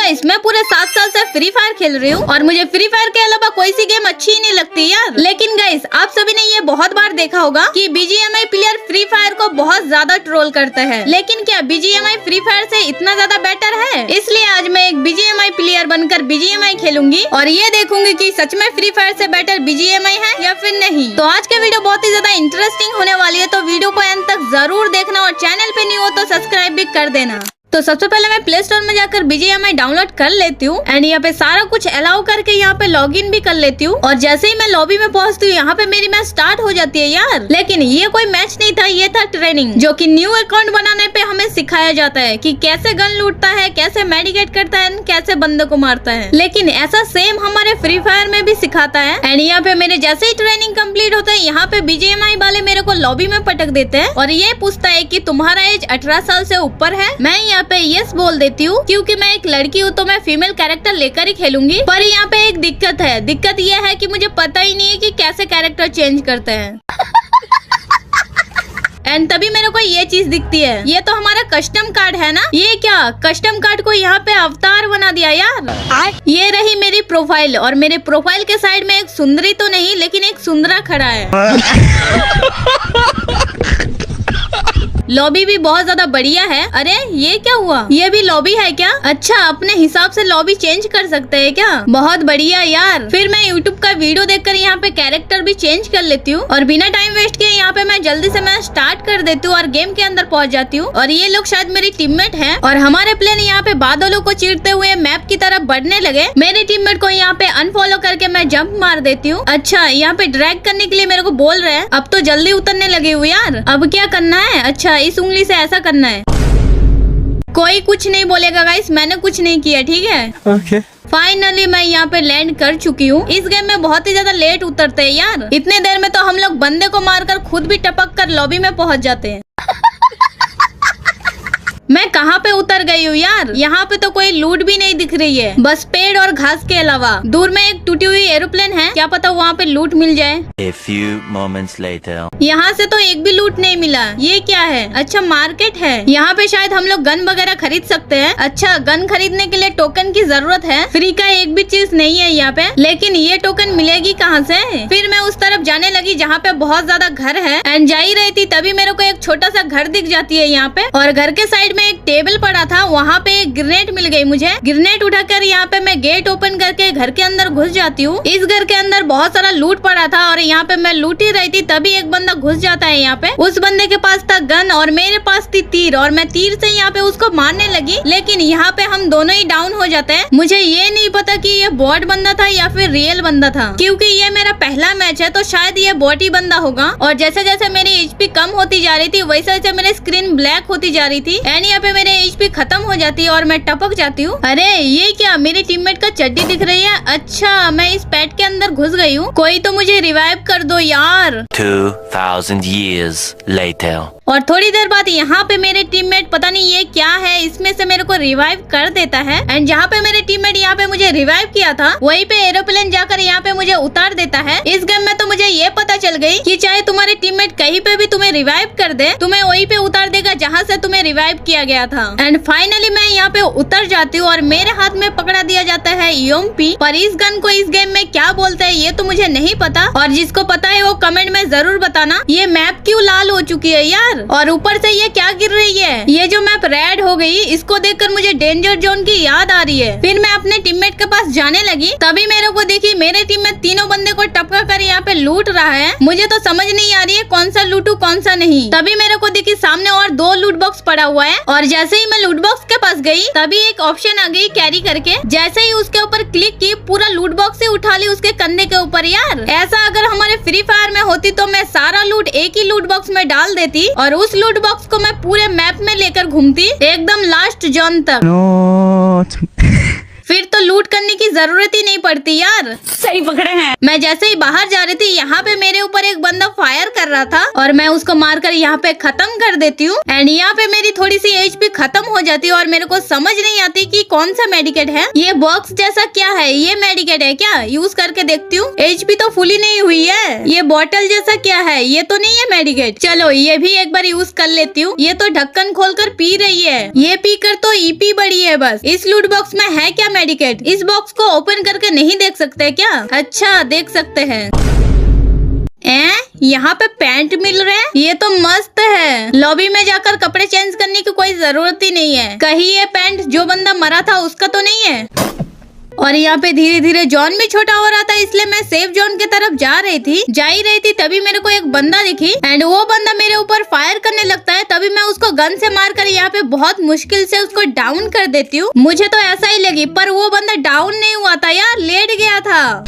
Guys, मैं पूरे 7 साल से फ्री फायर खेल रही हूँ और मुझे फ्री फायर के अलावा कोई सी गेम अच्छी ही नहीं लगती यार। लेकिन गाइस, आप सभी ने ये बहुत बार देखा होगा कि BGMI प्लेयर फ्री फायर को बहुत ज्यादा ट्रोल करते हैं। लेकिन क्या BGMI फ्री फायर से इतना ज्यादा बेटर है? इसलिए आज मैं एक BGMI प्लेयर बनकर BGMI खेलूंगी और ये देखूंगी कि सच में फ्री फायर से बेटर BGMI है या फिर नहीं। तो आज के वीडियो बहुत ही ज्यादा इंटरेस्टिंग होने वाली है, तो वीडियो को एंड तक जरूर देखना और चैनल पे न्यू हो तो सब्सक्राइब भी कर देना। तो सबसे पहले मैं प्ले स्टोर में जाकर BGMI डाउनलोड कर लेती हूँ एंड यहाँ पे सारा कुछ अलाउ करके यहाँ पे लॉगिन भी कर लेती हूँ। और जैसे ही मैं लॉबी में पहुँचती हूँ यहाँ पे मेरी मैच स्टार्ट हो जाती है यार। लेकिन ये कोई मैच नहीं था, ये था ट्रेनिंग, जो कि न्यू अकाउंट बनाने पे हमें सिखाया जाता है कि कैसे गन लूटता है, कैसे मेडिकेट करता है, कैसे बंदे को मारता है। लेकिन ऐसा सेम हमारे फ्री फायर में भी सिखाता है। एंड यहाँ पे मेरे जैसे ही ट्रेनिंग कम्प्लीट होता है यहाँ पे BGMI वाले मेरे को लॉबी में पटक देते हैं और ये पूछता है कि तुम्हारा एज 18 साल से ऊपर है। मैं यहाँ पे यस बोल देती हूँ क्योंकि मैं एक लड़की हूँ तो मैं फीमेल कैरेक्टर लेकर ही खेलूंगी। पर यहाँ पे एक दिक्कत है, दिक्कत ये है कि मुझे पता ही नहीं है कि कैसे कैरेक्टर चेंज करते हैं। एंड तभी मेरे को ये चीज दिखती है, ये तो हमारा कस्टम कार्ड है ना। ये क्या कस्टम कार्ड को यहाँ पे अवतार बना दिया यार। ये रही मेरी प्रोफाइल और मेरे प्रोफाइल के साइड में एक सुंदरी तो नहीं लेकिन एक सुंदरा खड़ा है। लॉबी भी बहुत ज्यादा बढ़िया है। अरे ये क्या हुआ, ये भी लॉबी है क्या? अच्छा, अपने हिसाब से लॉबी चेंज कर सकते हैं क्या? बहुत बढ़िया यार। फिर मैं यूट्यूब का वीडियो देखकर यहाँ पे कैरेक्टर भी चेंज कर लेती हूँ और बिना टाइम वेस्ट किए यहाँ पे मैं जल्दी से मैं स्टार्ट कर देती हूँ और गेम के अंदर पहुँच जाती हूँ। और ये लोग शायद मेरी टीममेट है और हमारे प्लेन यहाँ पे बादलों को चीरते हुए मैप की तरफ बढ़ने लगे। मेरे टीममेट को यहाँ पे अनफॉलो करके मैं जंप मार देती हूँ। अच्छा, यहाँ पे ड्रैग करने के लिए मेरे को बोल रहे हैं। अब तो जल्दी उतरने लगे हुए यार। अब क्या करना है? अच्छा, इस उंगली से ऐसा करना है। कोई कुछ नहीं बोलेगा गाइस, मैंने कुछ नहीं किया, ठीक है? ओके। फाइनली मैं यहाँ पे लैंड कर चुकी हूँ। इस गेम में बहुत ही ज्यादा लेट उतरते हैं यार। इतने देर में तो हम लोग बंदे को मारकर खुद भी टपक कर लॉबी में पहुँच जाते हैं। मैं कहाँ पे उतर गई हूँ यार? यहाँ पे तो कोई लूट भी नहीं दिख रही है, बस पेड़ और घास के अलावा। दूर में एक टूटी हुई एरोप्लेन है, क्या पता वहाँ पे लूट मिल जाए। A few moments later. यहाँ से तो एक भी लूट नहीं मिला। ये क्या है? अच्छा, मार्केट है। यहाँ पे शायद हम लोग गन वगैरह खरीद सकते हैं। अच्छा, गन खरीदने के लिए टोकन की जरूरत है। फ्री का एक भी चीज नहीं है यहाँ पे। लेकिन ये टोकन मिलेगी कहाँ से? फिर मैं उस तरफ जाने लगी जहाँ पे बहुत ज्यादा घर है एंड जा ही रही थी तभी मेरे को एक छोटा सा घर दिख जाती है यहाँ पे। और घर के साइड में एक टेबल पड़ा था, वहाँ पे एक ग्रेनेड मिल गई मुझे। ग्रेनेड उठाकर यहाँ पे मैं गेट ओपन करके घर के अंदर घुस जाती हूँ। इस घर के अंदर बहुत सारा लूट पड़ा था और यहाँ पे मैं लूट ही रही थी तभी एक बंदा घुस जाता है यहाँ पे। उस बंदे के पास था गन और मेरे पास थी तीर और मैं तीर से यहाँ पे उसको मारने लगी। लेकिन यहाँ पे हम दोनों ही डाउन हो जाते हैं। मुझे ये नहीं पता कि ये बॉट बंदा था या फिर रियल बंदा था, क्योंकि ये मेरा पहला मैच है तो शायद ये बॉट ही बंदा होगा। और जैसे जैसे मेरी HP कम होती जा रही थी वैसे वैसे मेरी स्क्रीन ब्लैक होती जा रही थी एंड यहाँ पे मेरे HP खत्म हो जाती है और मैं टपक जाती हूँ। अरे ये क्या, मेरी टीममेट का चड्डी दिख रही है। अच्छा, मैं इस पेट के अंदर घुस गई हूँ। कोई तो मुझे रिवाइव कर दो यार। 2000 years later. और थोड़ी देर बाद यहाँ पे मेरे टीममेट, पता नहीं ये क्या है, इसमें से मेरे को रिवाइव कर देता है। एंड जहाँ पे मेरे टीममेट यहाँ पे मुझे रिवाइव किया था वहीं पे एरोप्लेन जाकर यहाँ पे मुझे उतार देता है। इस गेम में तो मुझे ये पता चल गई कि चाहे तुम्हारे टीममेट कहीं पे भी तुम्हें रिवाइव कर दे, तुम्हें वहीं पे उतार देगा जहाँ से तुम्हें रिवाइव किया गया था। एंड फाइनली मैं यहाँ पे उतर जाती हूँ और मेरे हाथ में पकड़ा दिया जाता है EMP। पर इस गन को इस गेम में क्या बोलते हैं ये तो मुझे नहीं पता, और जिसको पता है वो कमेंट में जरूर बताना। ये मैप क्यों लाल हो चुकी है यार? और ऊपर से ये क्या गिर रही है? ये जो मैप रेड हो गई, इसको देखकर मुझे डेंजर जोन की याद आ रही है। फिर मैं अपने टीममेट के पास जाने लगी तभी मेरे को देखी मेरे टीम में तीनों बंदे को टपका कर यहाँ पे लूट रहा है। मुझे तो समझ नहीं आ रही है कौन सा लूटू कौन सा नहीं। तभी मेरे को देखी सामने और 2 लूट बॉक्स पड़ा हुआ है और जैसे ही मैं लूट बॉक्स के पास गई तभी एक ऑप्शन आ गई कैरी करके। जैसे ही उसके ऊपर क्लिक की पूरा लूट बॉक्स ही उठा ली उसके कंधे के ऊपर यार। ऐसा अगर हमारे फ्री फायर में होती तो मैं सारा लूट एक ही लूट बॉक्स में डाल देती और उस लूट बॉक्स को मैं पूरे मैप में लेकर घूमती एकदम लास्ट जोन तक। फिर तो लूट करने की जरूरत ही नहीं पड़ती यार। सही पकड़े हैं। मैं जैसे ही बाहर जा रही थी, यहाँ पे मेरे ऊपर एक बंदा फायर कर रहा था और मैं उसको मारकर यहाँ पे खत्म कर देती हूँ। एंड यहाँ पे मेरी थोड़ी सी एचपी खत्म हो जाती है और मेरे को समझ नहीं आती कि कौन सा मेडिकेट है। ये बॉक्स जैसा क्या है, ये मेडिकेट है क्या? यूज करके देखती हूँ। एचपी तो फुली नहीं हुई है। ये बॉटल जैसा क्या है, ये तो नहीं है मेडिकेट। चलो ये भी एक बार यूज कर लेती हूँ। ये तो ढक्कन खोलकर पी रही है, ये पीकर तो ईपी बड़ी है बस। इस लूट बॉक्स में है क्या मेडिकेट? इस बॉक्स को ओपन करके नहीं देख सकते क्या? अच्छा देख सकते हैं। यहाँ पे पैंट मिल रहे हैं, ये तो मस्त है। लॉबी में जाकर कपड़े चेंज करने की कोई जरूरत ही नहीं है। कहीं ये पैंट जो बंदा मरा था उसका तो नहीं है? और यहाँ पे धीरे धीरे जॉन भी छोटा हो रहा था, इसलिए मैं सेफ जोन की तरफ जा रही थी तभी मेरे को एक बंदा दिखी एंड वो बंदा मेरे ऊपर फायर करने लगता है। तभी मैं उसको गन से मारकर यहाँ पे बहुत मुश्किल से उसको डाउन कर देती हूँ। मुझे तो ऐसा ही लगी, पर वो बंदा डाउन नहीं हुआ था यार, लेट गया था।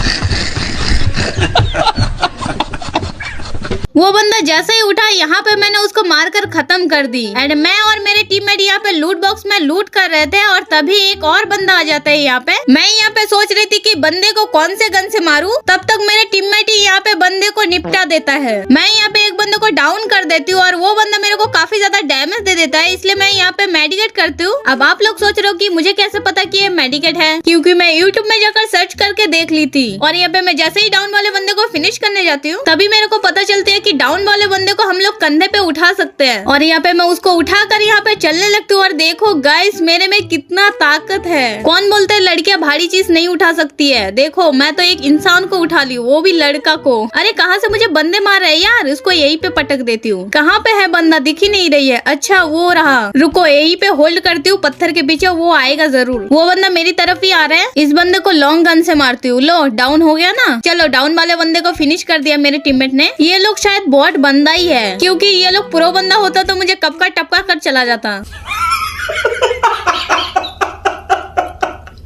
वो बंदा जैसे ही उठा, यहाँ पे मैंने उसको मारकर खत्म कर दी। एंड मैं और मेरे टीममेट यहाँ पे लूट बॉक्स में लूट कर रहे थे और तभी एक और बंदा आ जाता है यहाँ पे। मैं यहाँ पे सोच रही थी कि बंदे को कौन से गन से मारूं, तब तक मेरे टीममेट ही यहाँ पे बंदे को निपटा देता है। मैं यहाँ पे एक बंदे को डाउन कर देती हूँ और वो बंदा मेरे को काफी ज्यादा डैमेज दे देता है, इसलिए मैं यहाँ पे मेडिकेट करती हूँ। अब आप लोग सोच रहे हो कि मुझे कैसे पता कि ये मेडिकेट है, क्योंकि मैं यूट्यूब में जाकर सर्च करके देख ली थी। और यहाँ पे मैं जैसे ही डाउन वाले बंदे को फिनिश करने जाती हूँ, तभी मेरे को पता चलती है कि डाउन वाले बंदे को हम लोग कंधे पे उठा सकते हैं। और यहाँ पे मैं उसको उठाकर यहाँ पे चलने लगती हूँ और देखो गाइस मेरे में कितना ताकत है। कौन बोलते हैं लड़कियां भारी चीज नहीं उठा सकती है? देखो मैं तो एक इंसान को उठा ली, वो भी लड़का को। अरे कहाँ से मुझे बंदे मार रहे हैं यार, इसको यही पे पटक देती हूँ। कहाँ पे है बंदा, दिख ही नहीं रही है। अच्छा वो रहा, रुको यही पे होल्ड करती हूँ पत्थर के पीछे, वो आएगा जरूर। वो बंदा मेरी तरफ ही आ रहा है। इस बंदे को लॉन्ग गन से मारती हूँ। लो डाउन हो गया ना। चलो डाउन वाले बंदे को फिनिश कर दिया मेरे टीममेट ने। ये लोग शायद बॉट बंदा ही है, क्योंकि ये लोग प्रो बंदा होता तो मुझे कब का टपका कर चला जाता।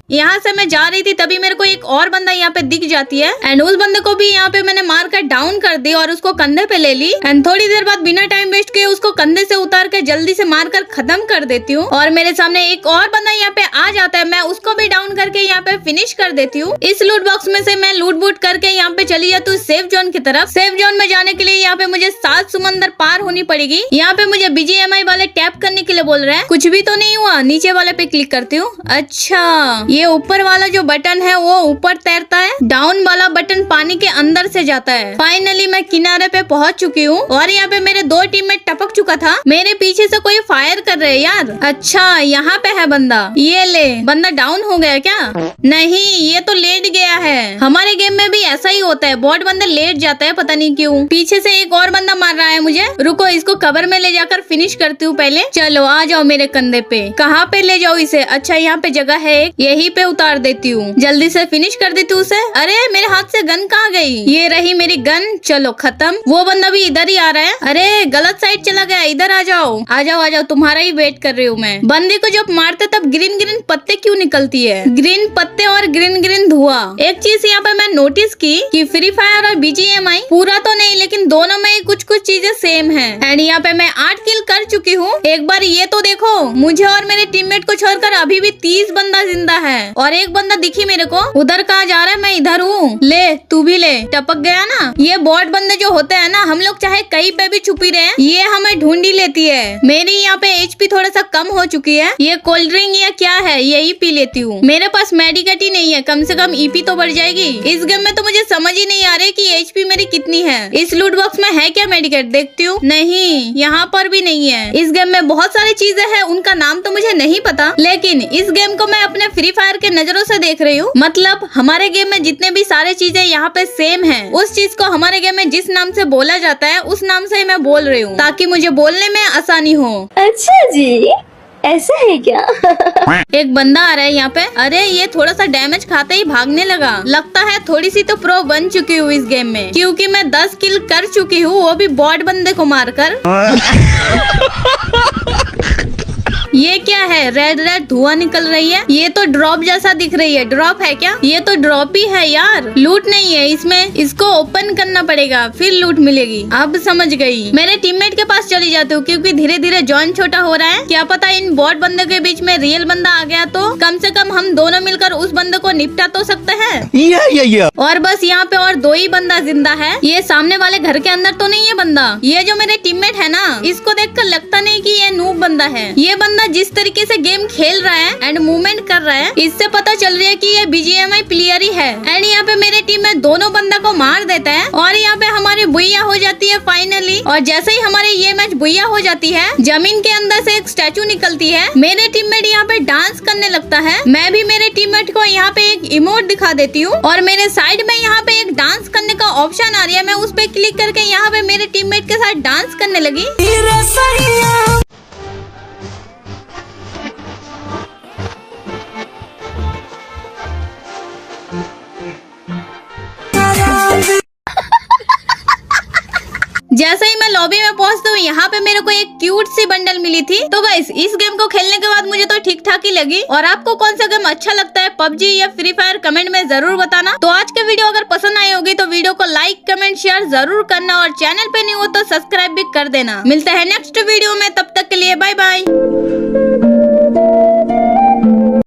यहाँ से मैं जा रही थी तभी मेरे को एक और बंदा यहाँ पे दिख जाती है एंड उस बंदे को भी यहाँ पे मैंने मारकर डाउन कर दी और उसको कंधे पे ले ली। एंड थोड़ी देर बाद बिना टाइम वेस्ट किए उसको कंधे से उतार के जल्दी से मारकर खत्म कर देती हूँ। और मेरे सामने एक और बंदा यहाँ पे आ जाता है, मैं उसको भी डाउन करके यहाँ पे फिनिश कर देती हूँ। इस लूट बॉक्स में से मैं लूट बूट करके यहाँ पे चली जाती हूँ सेफ जोन की तरफ। सेफ जोन में जाने के लिए यहाँ पे मुझे 7 समंदर पार होनी पड़ेगी। यहाँ पे मुझे BGMI वाले टैप करने के लिए बोल रहे हैं, कुछ भी तो नहीं हुआ। नीचे वाले पे क्लिक करती हूँ। अच्छा ये ऊपर वाला जो बटन है वो ऊपर तैरता है, डाउन वाला बटन पानी के अंदर से जाता है। फाइनली मैं किनारे पे पहुंच चुकी हूँ और यहाँ पे मेरे 2 टीममेट टपक चुका था। मेरे पीछे से कोई फायर कर रहे हैं यार। अच्छा यहाँ पे है बंदा, ये ले। बंदा डाउन हो गया क्या? नहीं ये तो लेट गया है। हमारे गेम में भी ऐसा ही होता है, बॉट बंदा लेट जाता है, पता नहीं क्यों। पीछे से एक और बंदा मार रहा है मुझे। रुको इसको कवर में ले जाकर फिनिश करती हूँ पहले। चलो आ जाओ मेरे कंधे पे। कहाँ पे ले जाओ इसे? अच्छा यहाँ पे जगह है एक, यही पे उतार देती हूँ। जल्दी से फिनिश कर देती हूँ उसे। अरे मेरे हाथ से गन कहाँ गई? ये रही मेरी गन। चलो खत्म। वो बंदा भी इधर ही आ रहा है। अरे गलत साइड चला गया, इधर आ जाओ। आ जाओ आ जाओ, तुम्हारा ही वेट कर रही हूँ मैं। बंदे को जब मारते तब ग्रीन ग्रीन पत्ते क्यों निकलती है? ग्रीन पत्ते और ग्रीन ग्रीन धुआं। एक चीज यहाँ पे मैं नोटिस की कि फ्री फायर और BGMI पूरा तो नहीं लेकिन दोनों में कुछ कुछ चीजें सेम है। एंड यहाँ पे मैं 8 किल कर चुकी हूँ। एक बार ये तो देखो, मुझे और मेरे टीममेट को छोड़कर अभी भी 30 बंदा जिंदा है। और एक बंदा दिखी मेरे को, उधर कहाँ जा रहा है? मैं इधर हूँ। ले तू भी ले। टपक गया ना। ये बॉट बंदे जो होते हैं ना, हम लोग चाहे कहीं पे भी छुपी रहे, ये हमें ढूंढी लेती है। मेरी यहाँ पे HP थोड़ा सा कम हो चुकी है। ये कोल्ड ड्रिंक या क्या है, यही पी लेती हूँ। मेरे पास मेडिकेट ही नहीं है, कम से कम EP तो बढ़ जाएगी। इस गेम में तो मुझे समझ ही नहीं आ रही कि HP मेरी कितनी है। इस लूट बॉक्स में है क्या मेडिकेट? देखती हूँ। नहीं यहाँ पर भी नहीं है। इस गेम में बहुत सारी चीजें हैं, उनका नाम तो मुझे नहीं पता, लेकिन इस गेम को मैं अपने फ्री फायर के नजरों से देख रही हूँ। मतलब हमारे गेम में जितने भी सारे चीजें यहाँ पे सेम हैं। उस चीज को हमारे गेम में जिस नाम से बोला जाता है उस नाम से मैं बोल रही हूँ, ताकि मुझे बोलने में आसानी हो। अच्छा जी ऐसा है क्या? एक बंदा आ रहा है यहाँ पे। अरे ये थोड़ा सा डैमेज खाते ही भागने लगा। लगता है थोड़ी सी तो प्रो बन चुकी हूँ इस गेम में, क्योंकि मैं 10 किल कर चुकी हूँ, वो भी बॉट बंदे को मारकर। ये क्या है? रेड रेड धुआं निकल रही है। ये तो ड्रॉप जैसा दिख रही है। ड्रॉप है क्या? ये तो ड्रॉप ही है यार, लूट नहीं है इसमें। इसको ओपन करना पड़ेगा फिर लूट मिलेगी। अब समझ गई। मेरे टीममेट के पास चली जाती हूँ क्योंकि धीरे धीरे जॉन छोटा हो रहा है। क्या पता इन बॉट बंदे के बीच में रियल बंदा आ गया तो कम से कम हम दोनों मिलकर उस बंदे को निपटा तो सकते हैं। और बस यहाँ पे और 2 ही बंदा जिंदा है। ये सामने वाले घर के अंदर तो नहीं है बंदा। ये जो मेरे टीममेट है ना, इसको देखकर लगता नहीं कि ये नूब बंदा है। ये बंदा जिस तरीके से गेम खेल रहा है एंड मूवमेंट कर रहा है, इससे पता चल रहा है कि ये BGMI प्लेयर ही है। एंड यहाँ पे मेरे टीम में दोनों बंदा को मार देता है और यहाँ पे हमारी बुइया हो जाती है फाइनली। और जैसे ही हमारे ये मैच बुइया हो जाती है, जमीन के अंदर से एक स्टैचू निकलती है। मेरे टीममेट यहाँ पे डांस करने लगता है। मैं भी मेरे टीममेट को यहाँ पे एक इमोट दिखा देती हूँ और मेरे साइड में यहाँ पे एक डांस करने का ऑप्शन आ रही है। मैं उस पे क्लिक करके यहाँ पे मेरे टीममेट के साथ डांस करने लगी। जैसे ही मैं लॉबी में पहुंचती हूँ, यहाँ पे मेरे को एक क्यूट सी बंडल मिली थी। तो गाइस इस गेम को खेलने के बाद मुझे तो ठीक ठाक ही लगी। और आपको कौन सा गेम अच्छा लगता है, PUBG या फ्री फायर, कमेंट में जरूर बताना। तो आज के वीडियो अगर पसंद आई होगी तो वीडियो को लाइक कमेंट शेयर जरूर करना और चैनल पे नहीं हो तो सब्सक्राइब भी कर देना। मिलते हैं नेक्स्ट वीडियो में, तब तक के लिए बाय बाय।